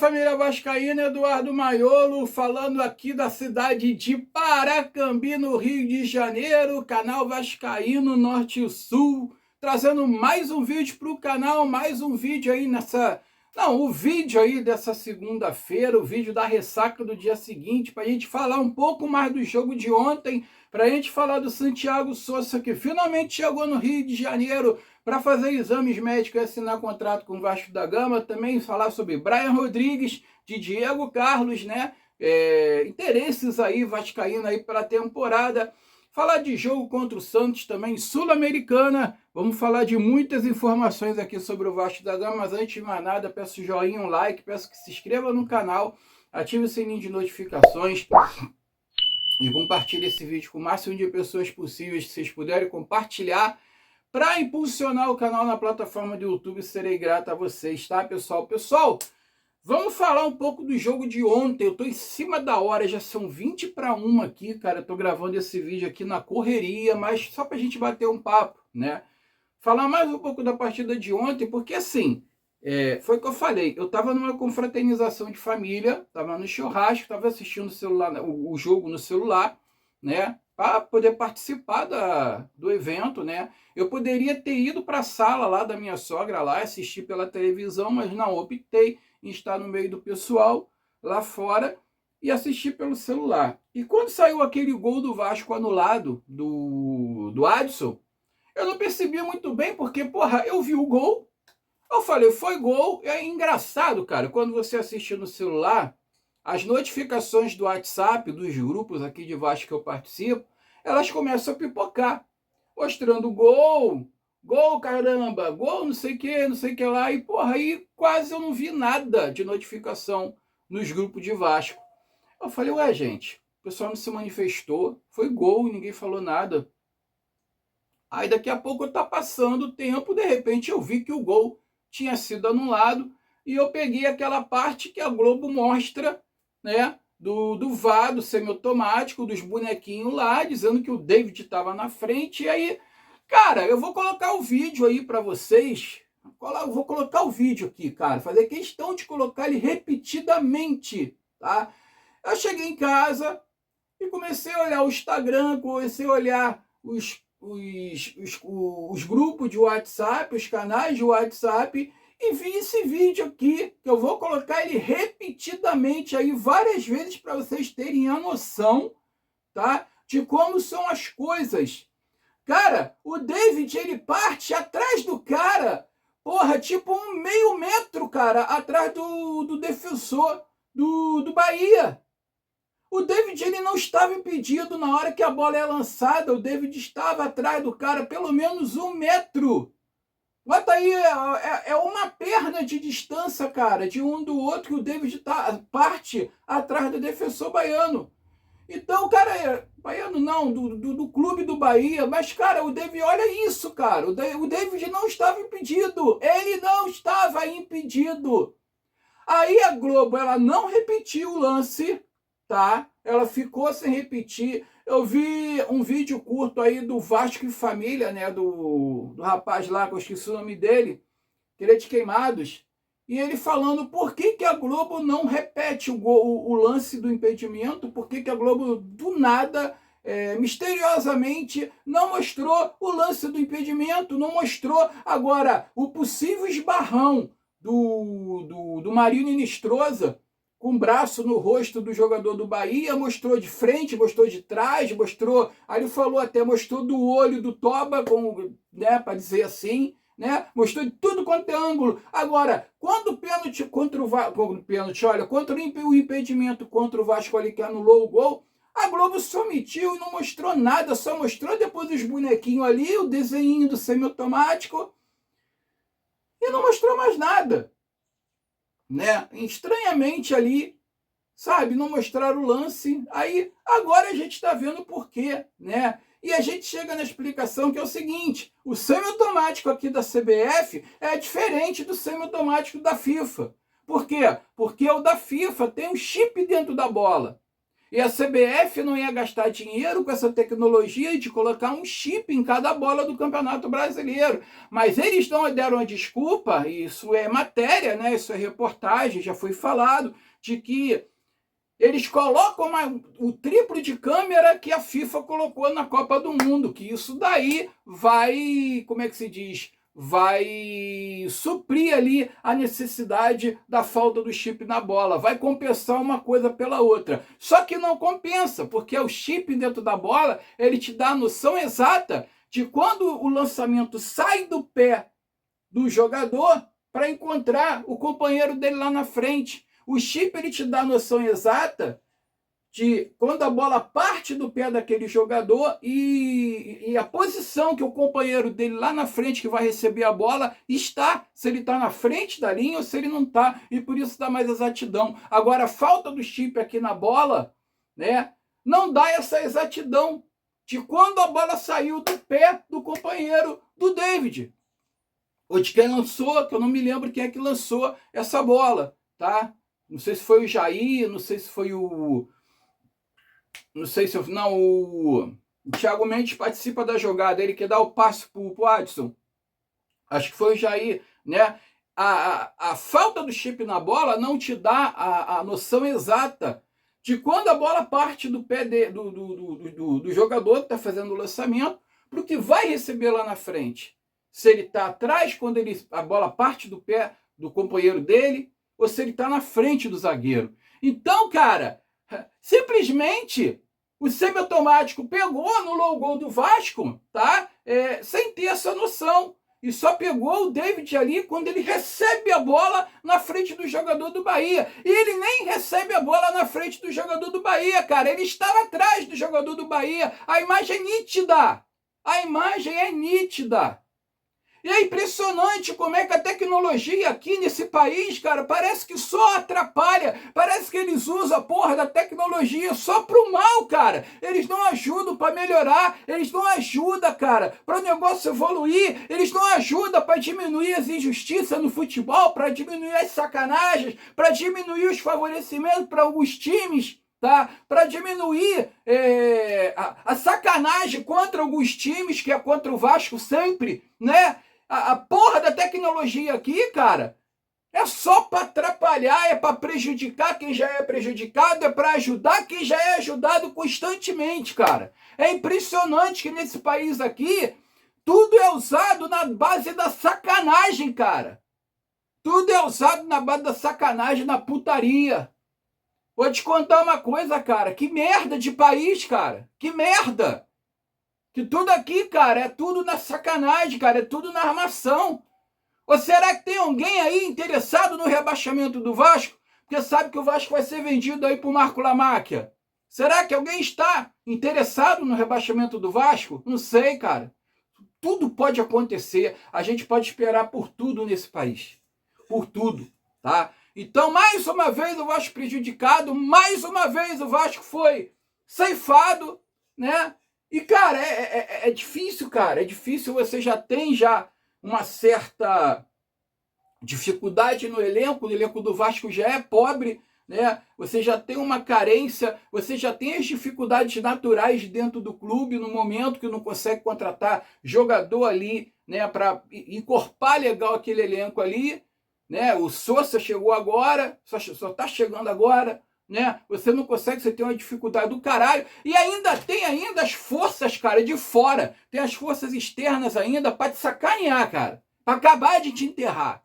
Família vascaína, Eduardo Maiolo, falando aqui da cidade de Paracambi, no Rio de Janeiro, canal Vascaíno Norte e Sul, trazendo mais um vídeo para o canal, mais um vídeo aí o vídeo aí dessa segunda-feira, o vídeo da ressaca do dia seguinte, para a gente falar um pouco mais do jogo de ontem, para a gente falar do Santiago Souza, que finalmente chegou no Rio de Janeiro para fazer exames médicos e assinar contrato com o Vasco da Gama, também falar sobre Brian Rodrigues, de Diego Carlos, né? Interesses aí vascaínos aí para a temporada. Falar de jogo contra o Santos também, Sul-Americana. Vamos falar de muitas informações aqui sobre o Vasco da Gama, mas antes de mais nada, peço joinha, um like, peço que se inscreva no canal, ative o sininho de notificações e compartilhe esse vídeo com o máximo de pessoas possíveis, que vocês puderem compartilhar, para impulsionar o canal na plataforma do YouTube. Serei grato a vocês, tá, pessoal? Pessoal, vamos falar um pouco do jogo de ontem. Eu tô em cima da hora, já são 20 para 1 aqui, cara. Eu tô gravando esse vídeo aqui na correria, mas só pra gente bater um papo, né? Falar mais um pouco da partida de ontem, porque assim, foi o que eu falei. Eu tava numa confraternização de família, tava no churrasco, tava assistindo o jogo no celular, né? Para poder participar do evento, né? Eu poderia ter ido para a sala lá da minha sogra, lá, assistir pela televisão, mas não, optei em estar no meio do pessoal lá fora e assistir pelo celular. E quando saiu aquele gol do Vasco anulado, do Adson, eu não percebi muito bem, porque, porra, eu vi o gol, eu falei, foi gol. É engraçado, cara, quando você assiste no celular, as notificações do WhatsApp, dos grupos aqui de Vasco que eu participo, elas começam a pipocar, mostrando gol, gol, caramba, gol, não sei o que lá, e porra, aí quase eu não vi nada de notificação nos grupos de Vasco. Eu falei, ué, gente, o pessoal não se manifestou, foi gol, ninguém falou nada. Aí daqui a pouco tá passando o tempo, de repente eu vi que o gol tinha sido anulado, e eu peguei aquela parte que a Globo mostra, né, do VAR, do semiautomático, dos bonequinhos lá, dizendo que o David estava na frente. E aí, cara, eu vou colocar o vídeo aí para vocês. Eu vou colocar o vídeo aqui, cara, fazer questão de colocar ele repetidamente, tá? Eu cheguei em casa e comecei a olhar o Instagram, comecei a olhar os grupos de WhatsApp, os canais de WhatsApp, e vi esse vídeo aqui, que eu vou colocar ele repetidamente aí várias vezes para vocês terem a noção, tá, de como são as coisas. Cara, o David, ele parte atrás do cara, porra, tipo um meio metro, cara, atrás do defensor do Bahia. O David, ele não estava impedido na hora que a bola é lançada. O David estava atrás do cara pelo menos 1 metro. Bota aí, é uma perna de distância, cara, de um do outro, que o David parte atrás do defensor baiano. Então, cara, baiano não, do clube do Bahia. Mas, cara, o David, olha isso, cara. O David não estava impedido. Ele não estava impedido. Aí a Globo, ela não repetiu o lance, tá? Ela ficou sem repetir. Eu vi um vídeo curto aí do Vasco e Família, né? Do rapaz lá, que eu esqueci o nome dele, que ele é de Queimados. E ele falando por que a Globo não repete o lance do impedimento, por que a Globo, do nada, misteriosamente, não mostrou o lance do impedimento, não mostrou agora o possível esbarrão do Marinho Inestrosa, com o braço no rosto do jogador do Bahia, mostrou de frente, mostrou de trás, mostrou, aí ele falou até, mostrou do olho do Toba, né, para dizer assim, né, mostrou de tudo quanto é ângulo. Agora, quando o pênalti contra o impedimento contra o Vasco ali, que anulou o gol, a Globo só omitiu e não mostrou nada, só mostrou depois os bonequinhos ali, o desenho do semiautomático, e não mostrou mais nada, né? Estranhamente ali, sabe, não mostraram o lance. Aí agora a gente está vendo por quê, né? E a gente chega na explicação, que é o seguinte: o semiautomático aqui da CBF é diferente do semiautomático da FIFA. Por quê? Porque o da FIFA tem um chip dentro da bola. E a CBF não ia gastar dinheiro com essa tecnologia de colocar um chip em cada bola do Campeonato Brasileiro. Mas eles não deram a desculpa, isso é matéria, né? Isso é reportagem, já foi falado, de que eles colocam o triplo de câmera que a FIFA colocou na Copa do Mundo, que isso daí vai, como é que se diz, vai suprir ali a necessidade da falta do chip na bola, vai compensar uma coisa pela outra. Só que não compensa, porque o chip dentro da bola, ele te dá a noção exata de quando o lançamento sai do pé do jogador para encontrar o companheiro dele lá na frente. O chip ele te dá a noção exata de quando a bola parte do pé daquele jogador e a posição que o companheiro dele lá na frente que vai receber a bola está, se ele está na frente da linha ou se ele não está, e por isso dá mais exatidão. Agora, a falta do chip aqui na bola, né, não dá essa exatidão de quando a bola saiu do pé do companheiro do David, ou de quem lançou, que eu não me lembro quem é que lançou essa bola, tá? Não sei se foi o Jair, não sei se foi o... Não sei se eu... Não, o Thiago Mendes participa da jogada, ele que dá o passe pro Adson. Acho que foi o Jair, né? A falta do chip na bola não te dá a noção exata de quando a bola parte do pé do jogador que está fazendo o lançamento para o que vai receber lá na frente. Se ele está atrás, quando a bola parte do pé do companheiro dele, ou se ele está na frente do zagueiro. Então, cara, simplesmente o semiautomático pegou, anulou o gol do Vasco, tá? Sem ter essa noção. E só pegou o David ali quando ele recebe a bola na frente do jogador do Bahia. E ele nem recebe a bola na frente do jogador do Bahia, cara. Ele estava atrás do jogador do Bahia. A imagem é nítida. A imagem é nítida. E é impressionante como é que a tecnologia aqui nesse país, cara, parece que só atrapalha. Parece que eles usam a porra da tecnologia só pro mal, cara. Eles não ajudam para melhorar, eles não ajudam, cara, para o negócio evoluir, eles não ajudam para diminuir as injustiças no futebol, para diminuir as sacanagens, para diminuir os favorecimentos para alguns times, tá? Para diminuir a sacanagem contra alguns times, que é contra o Vasco sempre, né? A porra da tecnologia aqui, cara, é só para atrapalhar, é para prejudicar quem já é prejudicado, é para ajudar quem já é ajudado constantemente, cara. É impressionante que nesse país aqui, tudo é usado na base da sacanagem, cara. Tudo é usado na base da sacanagem, na putaria. Vou te contar uma coisa, cara, que merda de país, cara, que merda. Que tudo aqui, cara, é tudo na sacanagem, cara, é tudo na armação. Ou será que tem alguém aí interessado no rebaixamento do Vasco? Porque sabe que o Vasco vai ser vendido aí pro Marco Lamáquia. Será que alguém está interessado no rebaixamento do Vasco? Não sei, cara. Tudo pode acontecer. A gente pode esperar por tudo nesse país. Por tudo, tá? Então, mais uma vez o Vasco prejudicado, mais uma vez o Vasco foi ceifado, né? E, cara, é difícil, cara. É difícil, você já tem uma certa dificuldade no elenco. O elenco do Vasco já é pobre, né? Você já tem uma carência, você já tem as dificuldades naturais dentro do clube no momento que não consegue contratar jogador ali, né? Para encorpar legal aquele elenco ali, né? O Sousa chegou agora, só está chegando agora, né? Você não consegue, você tem uma dificuldade do caralho. E ainda tem as forças, cara, de fora. Tem as forças externas ainda para te sacanear, cara. Para acabar de te enterrar.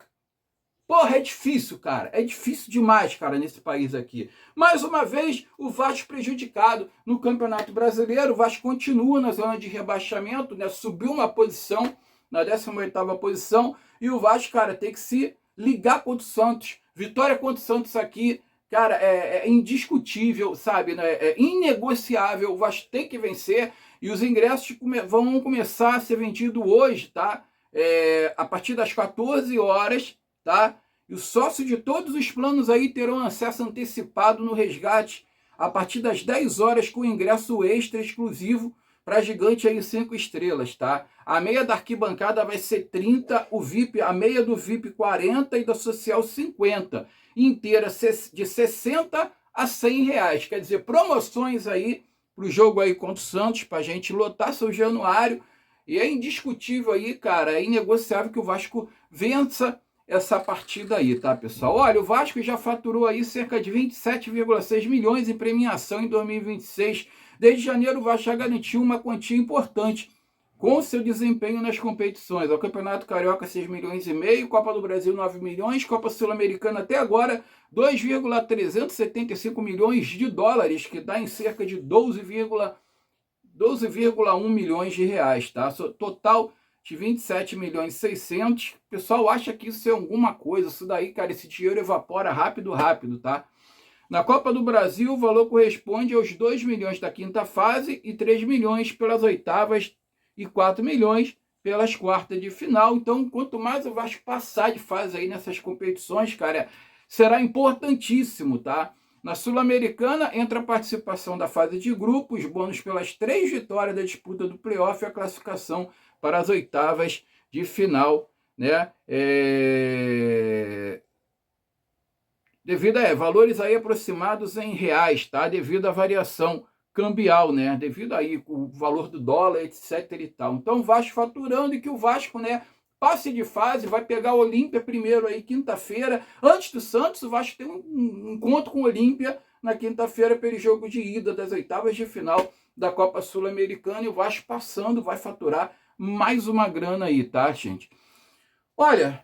Porra, é difícil, cara. É difícil demais, cara, nesse país aqui. Mais uma vez, o Vasco prejudicado no Campeonato Brasileiro. O Vasco continua na zona de rebaixamento, né? Subiu uma posição, na 18ª posição. E o Vasco, cara, tem que se ligar contra o Santos. Vitória contra o Santos aqui, cara, é indiscutível, sabe? Né? É inegociável. O Vasco tem que vencer. E os ingressos vão começar a ser vendidos hoje, tá? A partir das 14 horas, tá? E os sócios de todos os planos aí terão acesso antecipado no resgate a partir das 10 horas com ingresso extra exclusivo para Gigante aí 5 estrelas, tá? A meia da arquibancada vai ser 30, o VIP, a meia do VIP 40 e da social 50. Inteira de 60 a R$100. Quer dizer, promoções aí para o jogo aí contra o Santos, para a gente lotar São Januário. E é indiscutível aí, cara, é inegociável que o Vasco vença essa partida aí, tá, pessoal? Olha, o Vasco já faturou aí cerca de 27,6 milhões em premiação em 2026. Desde janeiro, o Vasco já garantiu uma quantia importante com seu desempenho nas competições. O Campeonato Carioca, 6,5 milhões, Copa do Brasil, 9 milhões, Copa Sul-Americana até agora, 2,375 milhões de dólares, que dá em cerca de 12,1 milhões de reais, tá? Total de 27 milhões e 600. O pessoal acha que isso é alguma coisa. Isso daí, cara, esse dinheiro evapora rápido, tá? Na Copa do Brasil, o valor corresponde aos 2 milhões da quinta fase e 3 milhões pelas oitavas e 4 milhões pelas quartas de final. Então, quanto mais o Vasco passar de fase aí nessas competições, cara, será importantíssimo, tá? Na Sul-Americana, entra a participação da fase de grupos, bônus pelas 3 vitórias da disputa do playoff e a classificação para as oitavas de final, né? Devido a valores aí aproximados em reais, tá? Devido à variação cambial, né? Devido aí o valor do dólar, etc e tal. Então, o Vasco faturando e que o Vasco, né, passe de fase, vai pegar o Olímpia primeiro aí, quinta-feira. Antes do Santos, o Vasco tem um encontro com o Olímpia na quinta-feira pelo jogo de ida das oitavas de final da Copa Sul-Americana. E o Vasco passando vai faturar mais uma grana aí, tá, gente? Olha,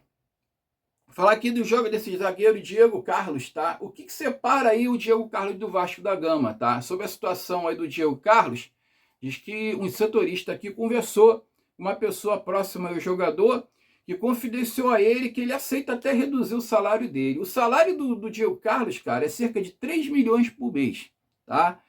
falar aqui do jogo desse zagueiro Diego Carlos, tá? O que separa aí o Diego Carlos do Vasco da Gama, tá? Sobre a situação aí do Diego Carlos, diz que um setorista aqui conversou com uma pessoa próxima ao jogador que confidenciou a ele que ele aceita até reduzir o salário dele. O salário do Diego Carlos, cara, é cerca de 3 milhões por mês, tá?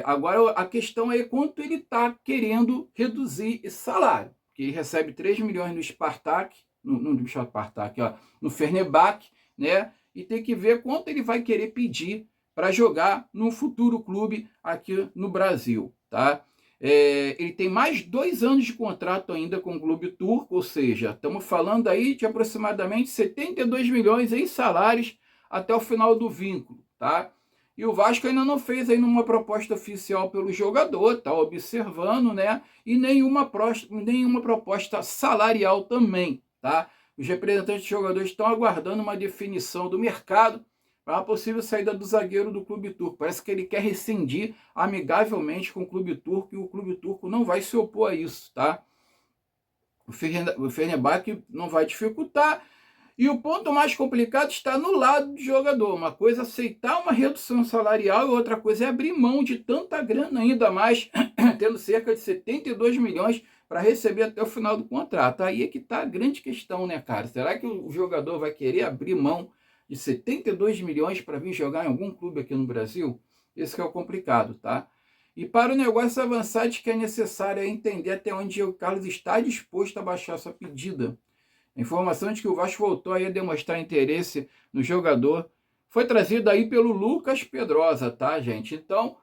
Agora, a questão é quanto ele está querendo reduzir esse salário. Que ele recebe 3 milhões no Spartak, no Spartak, ó, no Fenerbahçe, né? E tem que ver quanto ele vai querer pedir para jogar num futuro clube aqui no Brasil, tá? Ele tem mais 2 anos de contrato ainda com o clube turco, ou seja, estamos falando aí de aproximadamente 72 milhões em salários até o final do vínculo, tá? E o Vasco ainda não fez aí uma proposta oficial pelo jogador, tá observando, né? E nenhuma proposta salarial também, tá? Os representantes de jogadores estão aguardando uma definição do mercado para a possível saída do zagueiro do clube turco. Parece que ele quer rescindir amigavelmente com o clube turco e o clube turco não vai se opor a isso, tá? O Fenerbahçe não vai dificultar. E o ponto mais complicado está no lado do jogador. Uma coisa é aceitar uma redução salarial e outra coisa é abrir mão de tanta grana, ainda mais tendo cerca de 72 milhões para receber até o final do contrato. Aí é que está a grande questão, né, cara? Será que o jogador vai querer abrir mão de 72 milhões para vir jogar em algum clube aqui no Brasil? Esse que é o complicado, tá? E para o negócio avançar, diz que é necessário entender até onde o Carlos está disposto a baixar sua pedida. A informação de que o Vasco voltou aí a demonstrar interesse no jogador foi trazida aí pelo Lucas Pedrosa, tá, gente? Então,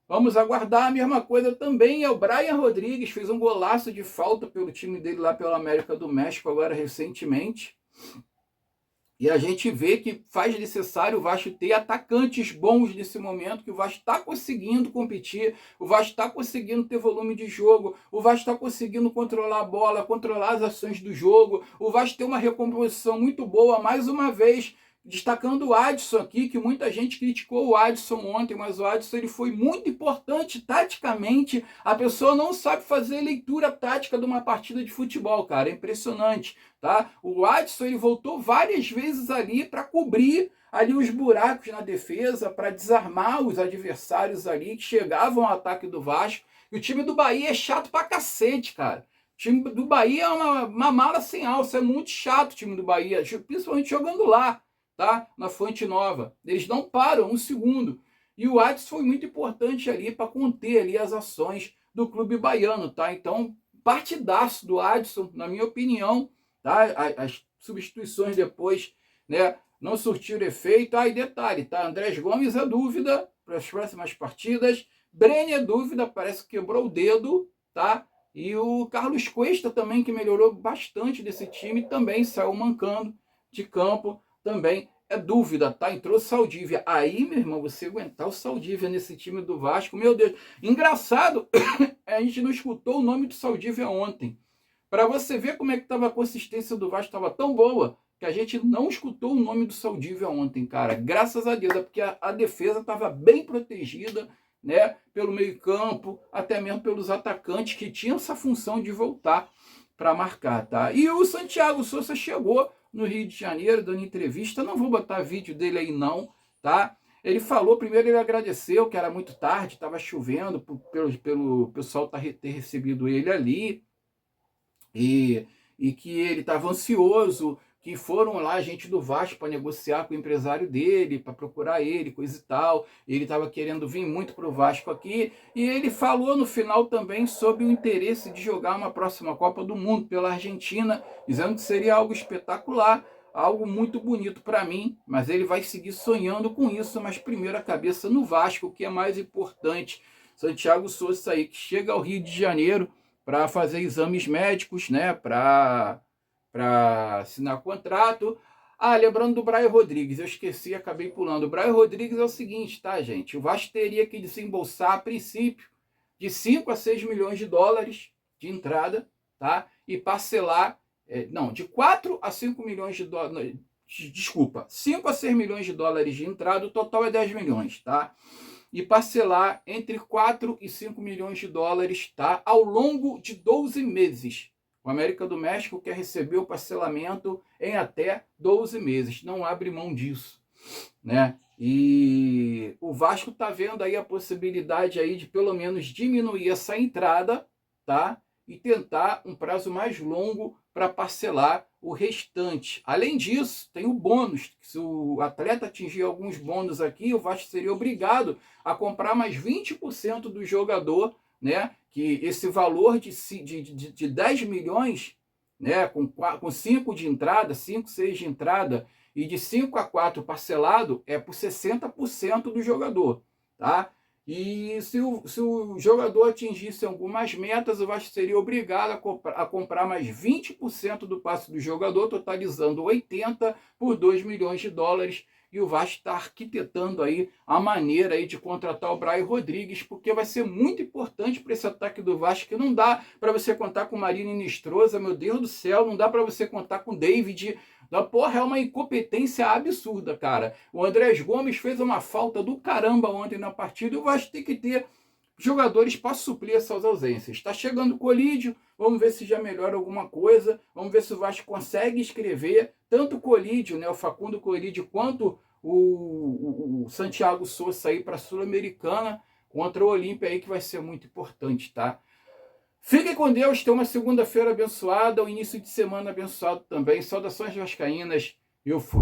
vamos aguardar. A mesma coisa também é o Brian Rodrigues, fez um golaço de falta pelo time dele lá pela América do México, agora recentemente. E a gente vê que faz necessário o Vasco ter atacantes bons nesse momento, que o Vasco está conseguindo competir, o Vasco está conseguindo ter volume de jogo, o Vasco está conseguindo controlar a bola, controlar as ações do jogo, o Vasco tem uma recomposição muito boa, mais uma vez, destacando o Adson aqui, que muita gente criticou o Adson ontem, mas o Adson ele foi muito importante taticamente. A pessoa não sabe fazer leitura tática de uma partida de futebol, cara, é impressionante, tá? O Adson ele voltou várias vezes ali para cobrir ali os buracos na defesa, para desarmar os adversários ali que chegavam ao ataque do Vasco. E o time do Bahia é chato pra cacete, cara. O time do Bahia é uma mala sem alça, é muito chato o time do Bahia, principalmente jogando lá, tá? Na Fonte Nova. Eles não param um segundo. E o Adson foi muito importante ali para conter ali as ações do clube baiano, tá? Então, partidaço do Adson, na minha opinião, tá? As substituições depois, né, não surtiram efeito. E detalhe, tá? Andrés Gomes é dúvida para as próximas partidas. Brenner é dúvida, parece que quebrou o dedo, tá? E o Carlos Cuesta também, que melhorou bastante desse time, também saiu mancando de campo, também é dúvida, tá? Entrou Saldívia. Aí, meu irmão, você aguentar o Saldívia nesse time do Vasco, meu Deus. Engraçado, a gente não escutou o nome do Saldívia ontem. Para você ver como é que estava a consistência do Vasco, estava tão boa, que a gente não escutou o nome do Saldívia ontem, cara. Graças a Deus, é porque a defesa estava bem protegida, né? Pelo meio-campo, até mesmo pelos atacantes que tinham essa função de voltar para marcar, tá? E o Santiago Souza chegou no Rio de Janeiro dando entrevista, não vou botar vídeo dele aí não, tá? Ele falou, primeiro ele agradeceu, que era muito tarde, estava chovendo, pelo pessoal ter recebido ele ali, e que ele estava ansioso, que foram lá gente do Vasco para negociar com o empresário dele, para procurar ele, coisa e tal. Ele estava querendo vir muito para o Vasco aqui. E ele falou no final também sobre o interesse de jogar uma próxima Copa do Mundo pela Argentina, dizendo que seria algo espetacular, algo muito bonito para mim, mas ele vai seguir sonhando com isso, mas primeiro a cabeça no Vasco, o que é mais importante. Santiago Souza aí, que chega ao Rio de Janeiro para fazer exames médicos, né, para assinar contrato. Ah, lembrando do Brian Rodrigues, eu esqueci, acabei pulando. O Brian Rodrigues é o seguinte, tá, gente? O Vasco teria que desembolsar, a princípio, de 5 a 6 milhões de dólares de entrada, tá? E parcelar, de 4 a 5 milhões de dólares, desculpa, 5 a 6 milhões de dólares de entrada, o total é 10 milhões, tá? E parcelar entre 4 e 5 milhões de dólares, tá? Ao longo de 12 meses. O América do México quer receber o parcelamento em até 12 meses. Não abre mão disso, né? E o Vasco está vendo aí a possibilidade aí de pelo menos diminuir essa entrada, tá? E tentar um prazo mais longo para parcelar o restante. Além disso, tem o bônus. Se o atleta atingir alguns bônus aqui, o Vasco seria obrigado a comprar mais 20% do jogador, né? Que esse valor de 10 milhões, né? Com 5 de entrada, 5, 6 de entrada, e de 5 a 4 parcelado, é por 60% do jogador, tá? E se o jogador atingisse algumas metas, o Vasco seria obrigado a comprar mais 20% do passe do jogador, totalizando 80 por 2 milhões de dólares. E o Vasco está arquitetando aí a maneira aí de contratar o Brian Rodrigues, porque vai ser muito importante para esse ataque do Vasco, que não dá para você contar com Marino Inestrosa, meu Deus do céu, não dá para você contar com David. Porra, é uma incompetência absurda, cara. O Andrés Gomes fez uma falta do caramba ontem na partida e o Vasco tem que ter jogadores para suprir essas ausências. Está chegando o Colídio, vamos ver se já melhora alguma coisa, vamos ver se o Vasco consegue escrever tanto o Colídio, né, o Facundo Colídio, quanto o Santiago Souza aí para a Sul-Americana contra o Olímpia aí, que vai ser muito importante, tá? Fiquem com Deus, tenham uma segunda-feira abençoada, um início de semana abençoado também. Saudações vascaínas, eu fui.